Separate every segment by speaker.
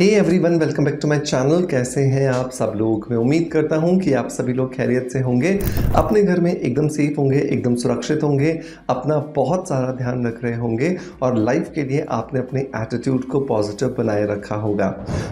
Speaker 1: Hey everyone, welcome back to my channel. कैसे हैं आप सब लोग? मैं उम्मीद करता हूं कि आप सभी लोग खैरियत से होंगे, अपने घर में एकदम सेफ होंगे, एकदम सुरक्षित होंगे, अपना बहुत सारा ध्यान रख रहे होंगे और लाइफ के लिए आपने अपने एटीट्यूड को पॉजिटिव बनाए रखा होगा।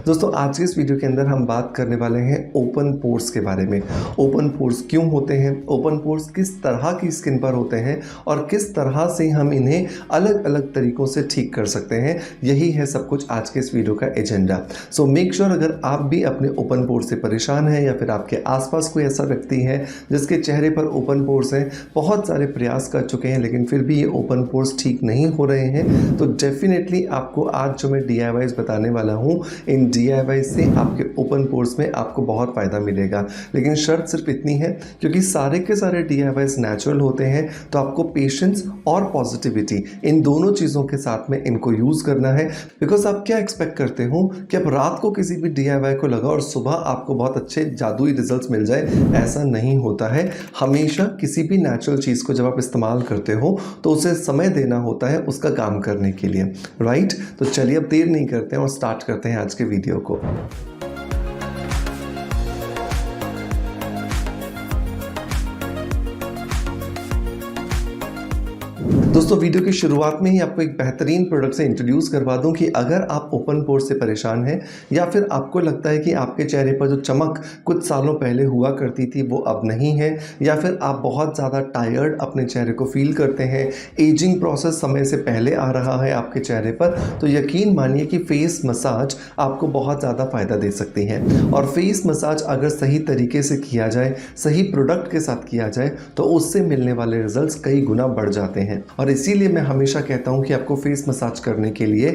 Speaker 1: दोस्तों, आज की इस वीडियो के अंदर हम बात करने वाले हैं ओपन पोर्स के बारे में। ओपन पोर्स क्यों होते हैं, ओपन पोर्स किस तरह की स्किन पर होते हैं और किस तरह से हम इन्हें अलग अलग तरीकों से ठीक कर सकते हैं। यही है सब कुछ आज के इस वीडियो का एजेंडा। सो मेक श्योर अगर आप भी अपने ओपन पोर्स से परेशान हैं या फिर आपके आसपास कोई ऐसा व्यक्ति है जिसके चेहरे पर ओपन पोर्स हैं, बहुत सारे प्रयास कर चुके हैं लेकिन फिर भी ये ओपन पोर्स ठीक नहीं हो रहे हैं, तो डेफिनेटली आपको आज जो मैं DIYs बताने वाला हूँ, इन DIYs से आपके ओपन पोर्स में आपको बहुत फ़ायदा मिलेगा। लेकिन शर्त सिर्फ इतनी है, क्योंकि सारे के सारे DIYs नेचुरल होते हैं, तो आपको पेशेंस और पॉजिटिविटी इन दोनों चीज़ों के साथ में इनको यूज़ करना है। बिकॉज आप क्या एक्सपेक्ट करते हो कि आप रात को किसी भी DIY को लगाओ और सुबह आपको बहुत अच्छे जादुई रिजल्ट्स मिल जाए, ऐसा नहीं होता है। हमेशा किसी भी नेचुरल चीज़ को जब आप इस्तेमाल करते हो तो उसे समय देना होता है उसका काम करने के लिए, राइट? तो चलिए अब देर नहीं करते हैं और स्टार्ट करते हैं आज के वीडियो को। दोस्तों, वीडियो की शुरुआत में ही आपको एक बेहतरीन प्रोडक्ट से इंट्रोड्यूस करवा दूं कि अगर आप ओपन पोर्स से परेशान हैं या फिर आपको लगता है कि आपके चेहरे पर जो चमक कुछ सालों पहले हुआ करती थी वो अब नहीं है, या फिर आप बहुत ज़्यादा टायर्ड अपने चेहरे को फील करते हैं, एजिंग प्रोसेस समय से पहले आ रहा है आपके चेहरे पर, तो यकीन मानिए कि फेस मसाज आपको बहुत ज़्यादा फ़ायदा दे सकती है। और फेस मसाज अगर सही तरीके से किया जाए, सही प्रोडक्ट के साथ किया जाए, तो उससे मिलने वाले रिजल्ट्स कई गुना बढ़ जाते हैं। और इसीलिए मैं हमेशा कहता हूं कि आपको फेस मसाज करने के लिए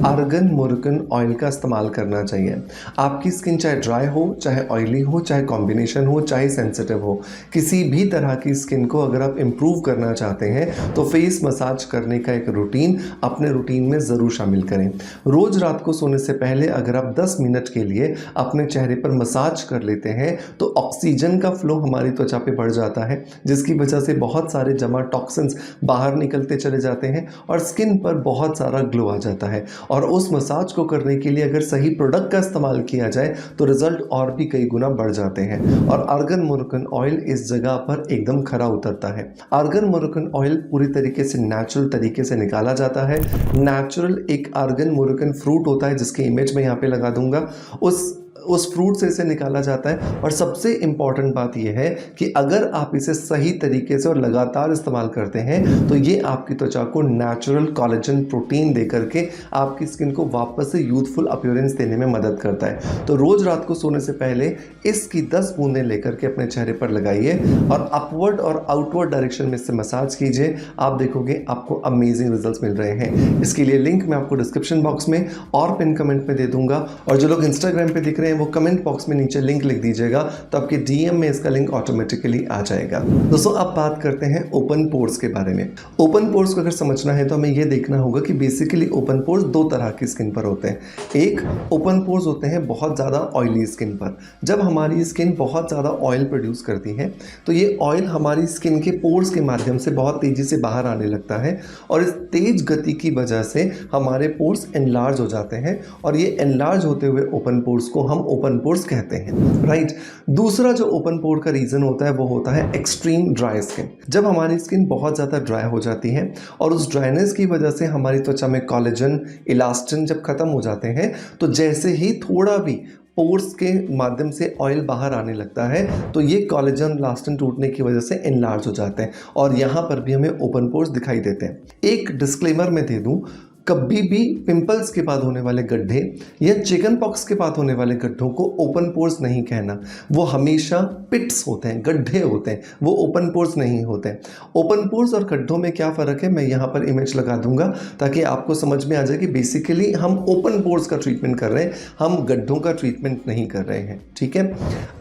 Speaker 1: आर्गन मोरकन ऑयल का इस्तेमाल करना चाहिए। आपकी स्किन चाहे ड्राई हो, चाहे ऑयली हो, चाहे कॉम्बिनेशन हो, चाहे सेंसिटिव हो, किसी भी तरह की स्किन को अगर आप इम्प्रूव करना चाहते हैं तो फेस मसाज करने का एक रूटीन अपने रूटीन में ज़रूर शामिल करें। रोज़ रात को सोने से पहले अगर आप 10 मिनट के लिए अपने चेहरे पर मसाज कर लेते हैं तो ऑक्सीजन का फ्लो हमारी त्वचा पे बढ़ जाता है, जिसकी वजह से बहुत सारे जमा टॉक्सिन्स बाहर निकलते चले जाते हैं और स्किन पर बहुत सारा ग्लो आ जाता है। और उस मसाज को करने के लिए अगर सही प्रोडक्ट का इस्तेमाल किया जाए तो रिजल्ट और भी कई गुना बढ़ जाते हैं। और आर्गन मोरकन ऑयल इस जगह पर एकदम खरा उतरता है। आर्गन मोरकन ऑयल पूरी तरीके से नेचुरल तरीके से निकाला जाता है। नेचुरल एक आर्गन मोरकन फ्रूट होता है जिसकी इमेज मैं यहाँ पे लगा दूंगा, उस फ्रूट से इसे निकाला जाता है। और सबसे इम्पॉर्टेंट बात यह है कि अगर आप इसे सही तरीके से और लगातार इस्तेमाल करते हैं तो ये आपकी त्वचा को नेचुरल कोलेजन प्रोटीन दे करके आपकी स्किन को वापस से यूथफुल अपीयरेंस देने में मदद करता है। तो रोज़ रात को सोने से पहले इसकी 10 बूंदें लेकर के अपने चेहरे पर लगाइए और अपवर्ड और आउटवर्ड डायरेक्शन में इससे मसाज कीजिए। आप देखोगे आपको अमेजिंग रिजल्ट्स मिल रहे हैं। इसके लिए लिंक मैं आपको डिस्क्रिप्शन बॉक्स में और पिन कमेंट में दे दूंगा, और जो लोग इंस्टाग्राम पे दिख रहे हैं वो कमेंट बॉक्स में नीचे लिंक लिख दीजिएगा, तो आपके DM में इसका लिंक ऑटोमेटिकली आ जाएगा। दोस्तों, अब बात करते हैं ओपन पोर्स के बारे में। ओपन पोर्स को अगर समझना है तो हमें यह देखना होगा कि बेसिकली ओपन पोर्स दो तरह की स्किन पर होते हैं। एक ओपन पोर्स होते हैं बहुत ज़्यादा ऑयली स्किन पर। जब हमारी स्किन बहुत ज़्यादा ऑयल प्रोड्यूस करती है तो ये ऑयल हमारी स्किन के पोर्स के माध्यम से बहुत तेज़ी से बाहर आने लगता है, और इस तेज गति की वजह से हमारे पोर्स एनलार्ज हो जाते हैं, और ये एनलार्ज होते हुए ओपन पोर्स को हम ओपन पोर्स कहते हैं, राइट? दूसरा जो ओपन पोर का रीजन होता है वो होता है एक्सट्रीम ड्राई स्किन। जब हमारी स्किन बहुत ज़्यादा ड्राई हो जाती है और उस ड्राइनेस की वजह से हमारी त्वचा में कोलेजन, इलास्टिन जब खत्म हो जाते हैं तो जैसे ही थोड़ा भी पोर्स के माध्यम से ऑयल बाहर आने लगता है तो ये कोलेजन इलास्टिन टूटने की वजह से एनलार्ज हो जाते हैं, और यहाँ पर भी हमें ओपन पोर्स दिखाई देते हैं। एक डिस्क्लेमर मैं दे दूँ, कभी भी पिंपल्स के बाद होने वाले गड्ढे या चिकन पॉक्स के बाद होने वाले गड्ढों को ओपन पोर्स नहीं कहना। वो हमेशा पिट्स होते हैं, गड्ढे होते हैं, वो ओपन पोर्स नहीं होते हैं। ओपन पोर्स और गड्ढों में क्या फ़र्क है मैं यहाँ पर इमेज लगा दूंगा ताकि आपको समझ में आ जाए कि बेसिकली हम ओपन पोर्स का ट्रीटमेंट कर रहे हैं, हम गड्ढों का ट्रीटमेंट नहीं कर रहे हैं, ठीक है?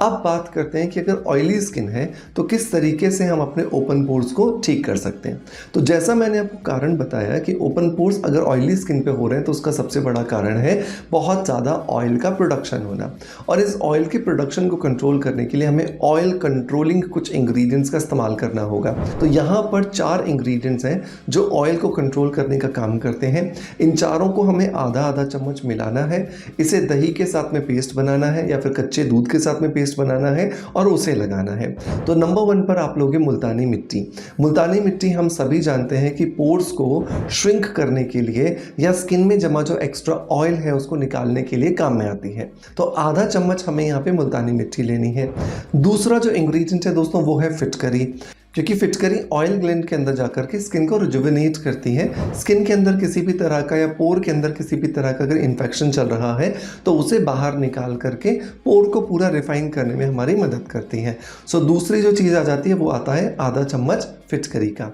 Speaker 1: अब बात करते हैं कि अगर ऑयली स्किन है तो किस तरीके से हम अपने ओपन पोर्स को ठीक कर सकते हैं। तो जैसा मैंने आपको कारण बताया कि ओपन पोर्स अगर ऑयली स्किन पे हो रहे हैं तो उसका सबसे बड़ा कारण है बहुत ज़्यादा ऑयल का प्रोडक्शन होना। और इस ऑयल के प्रोडक्शन को कंट्रोल करने के लिए हमें ऑयल कंट्रोलिंग कुछ इंग्रेडिएंट्स का इस्तेमाल करना होगा। तो यहाँ पर 4 इंग्रेडिएंट्स हैं जो ऑयल को कंट्रोल करने का काम करते हैं। इन चारों को हमें आधा आधा चम्मच मिलाना है, इसे दही के साथ में पेस्ट बनाना है या फिर कच्चे दूध के साथ में पेस्ट बनाना है और उसे लगाना है। तो नंबर 1 पर आप लोगे मुल्तानी मिट्टी। मुल्तानी मिट्टी हम सभी जानते हैं कि पोर्स को श्रिंक करने के लिए या स्किन में जमा जो एक्स्ट्रा ऑयल है उसको निकालने के लिए काम में आती है। तो आधा चम्मच हमें यहाँ पे मुल्तानी मिट्टी लेनी है। दूसरा जो इंग्रेडिएंट है दोस्तों वो है फिटकरी, क्योंकि फिटकरी ऑयल ग्लैंड के अंदर जाकर के स्किन को रिजुविनेट करती है। स्किन के अंदर किसी भी तरह का या पोर के अंदर किसी भी तरह का अगर इन्फेक्शन चल रहा है तो उसे बाहर निकाल करके पोर को पूरा रिफाइन करने में हमारी मदद करती है। सो दूसरी जो चीज़ आ जाती है वो आता है आधा चम्मच फिटकरी का।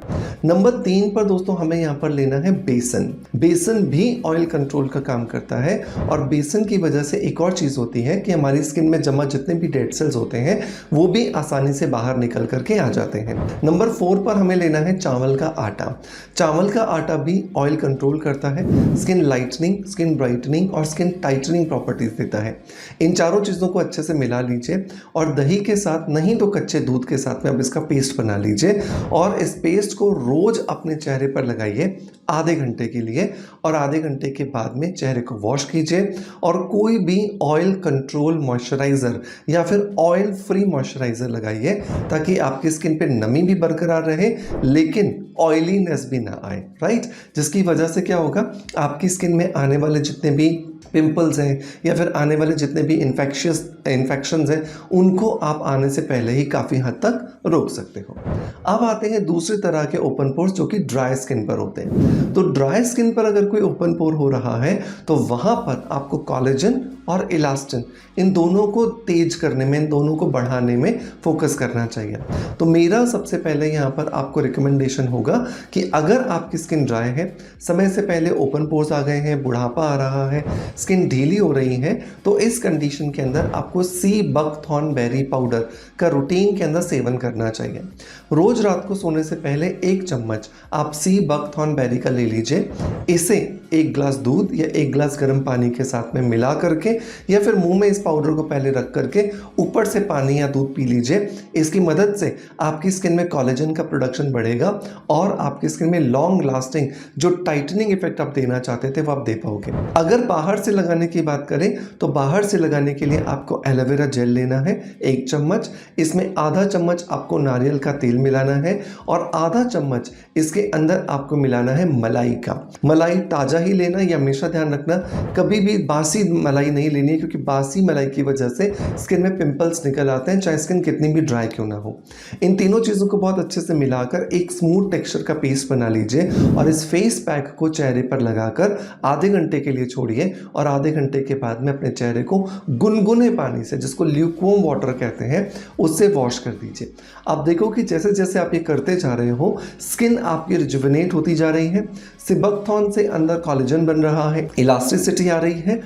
Speaker 1: नंबर 3 पर दोस्तों हमें यहाँ पर लेना है बेसन। बेसन भी ऑयल कंट्रोल का काम करता है और बेसन की वजह से एक और चीज़ होती है कि हमारी स्किन में जमा जितने भी डेड सेल्स होते हैं वो भी आसानी से बाहर निकल करके आ जाते हैं। नंबर 4 पर हमें लेना है चावल का आटा। चावल का आटा भी ऑयल कंट्रोल करता है, स्किन लाइटनिंग, स्किन ब्राइटनिंग और स्किन टाइटनिंग प्रॉपर्टीज देता है। इन चारों चीज़ों को अच्छे से मिला लीजिए और दही के साथ नहीं तो कच्चे दूध के साथ में अब इसका पेस्ट बना लीजिए और इस पेस्ट को रोज अपने चेहरे पर लगाइए आधे घंटे के लिए और आधे घंटे के बाद में चेहरे को वॉश कीजिए और कोई भी ऑयल कंट्रोल मॉइस्चराइज़र या फिर ऑयल फ्री मॉइस्चराइज़र लगाइए ताकि आपकी स्किन पे नमी भी बरकरार रहे लेकिन ऑयलीनेस भी ना आए, राइट। जिसकी वजह से क्या होगा, आपकी स्किन में आने वाले जितने भी पिंपल्स हैं या फिर आने वाले जितने भी इन्फेक्शंस हैं उनको आप आने से पहले ही काफ़ी हद तक रोक सकते हो। अब आते हैं दूसरी तरह के ओपन पोर्स जो कि ड्राई स्किन पर होते हैं। तो ड्राई स्किन पर अगर कोई ओपन पोर हो रहा है तो वहाँ पर आपको कोलेजन और इलास्टिन इन दोनों को तेज करने में, इन दोनों को बढ़ाने में फोकस करना चाहिए। तो मेरा सबसे पहले यहाँ पर आपको रिकमेंडेशन होगा कि अगर आपकी स्किन ड्राई है, समय से पहले ओपन पोर्स आ गए हैं, बुढ़ापा आ रहा है, स्किन ढीली हो रही है, तो इस कंडीशन के अंदर आपको सी बकथॉर्न बेरी पाउडर का रूटीन के अंदर सेवन करना चाहिए। रोज रात को सोने से पहले 1 चम्मच आप सी बकथॉर्न बेरी का ले लीजिए। इसे 1 गिलास दूध या 1 गिलास गर्म पानी के साथ में मिला करके या फिर मुंह में इस पाउडर को पहले रख करके ऊपर से पानी या दूध पी लीजिए। इसकी मदद से आपकी स्किन में कोलेजन का प्रोडक्शन बढ़ेगा और आपकी स्किन में लॉन्ग लास्टिंग जो टाइटनिंग इफेक्ट आप देना चाहते थे वो आप दे पाओगे। अगर बाहर से लगाने की बात करें तो बाहर से लगाने के लिए आपको एलोवेरा जेल लेना है 1 चम्मच। इसमें आधा चम्मच आपको नारियल का तेल मिलाना है और आधा चम्मच इसके अंदर आपको मिलाना है मलाई का। मलाई ताज़ा ही लेना, ये हमेशा ध्यान रखना, कभी भी बासी मलाई नहीं लेनी है क्योंकि बासी मलाई की वजह से स्किन में पिंपल्स निकल आते हैं चाहे स्किन कितनी भी ड्राई क्यों ना हो। इन तीनों चीज़ों को बहुत अच्छे से मिलाकर एक स्मूथ टेक्सचर का पेस्ट बना लीजिए और इस फेस पैक को चेहरे पर लगाकर आधे घंटे के लिए छोड़िए और आधे घंटे के बाद में अपने चेहरे को गुनगुने पानी से, जिसको ल्यूकवार्म वाटर कहते हैं, उससे वॉश कर दीजिए। आप देखो कि जैसे जैसे आप ये करते जा रहे हो स्किन आपकी रिजुविनेट होती जा रही है, सिबकथॉर्न से अंदर कोलेजन बन रहा है, इलास्टिसिटी आ रही है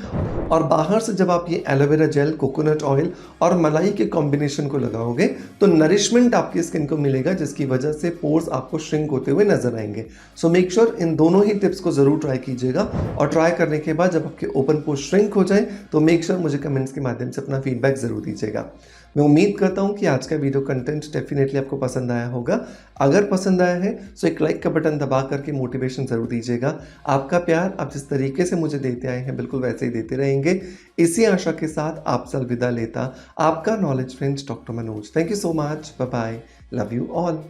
Speaker 1: और बाहर से जब आप ये एलोवेरा जेल, कोकोनट ऑयल और मलाई के कॉम्बिनेशन को लगाओगे तो नरिशमेंट आपकी स्किन को मिलेगा जिसकी वजह से पोर्स आपको श्रिंक होते हुए नजर आएंगे। सो मेक श्योर इन दोनों ही टिप्स को ज़रूर ट्राई कीजिएगा और ट्राई करने के बाद जब आपके ओपन पोर्स श्रिंक हो जाए तो मेक श्योर मुझे कमेंट्स के माध्यम से अपना फीडबैक ज़रूर दीजिएगा। मैं उम्मीद करता हूं कि आज का वीडियो कंटेंट डेफिनेटली आपको पसंद आया होगा। अगर पसंद आया है तो एक लाइक का बटन दबा करके मोटिवेशन ज़रूर दीजिएगा। आपका प्यार आप जिस तरीके से मुझे देते आए हैं बिल्कुल वैसे ही देते रहेंगे। इसी आशा के साथ आपसे अलविदा लेता आपका knowledge friends doctor Manoj. Thank you so much, bye bye, love you all.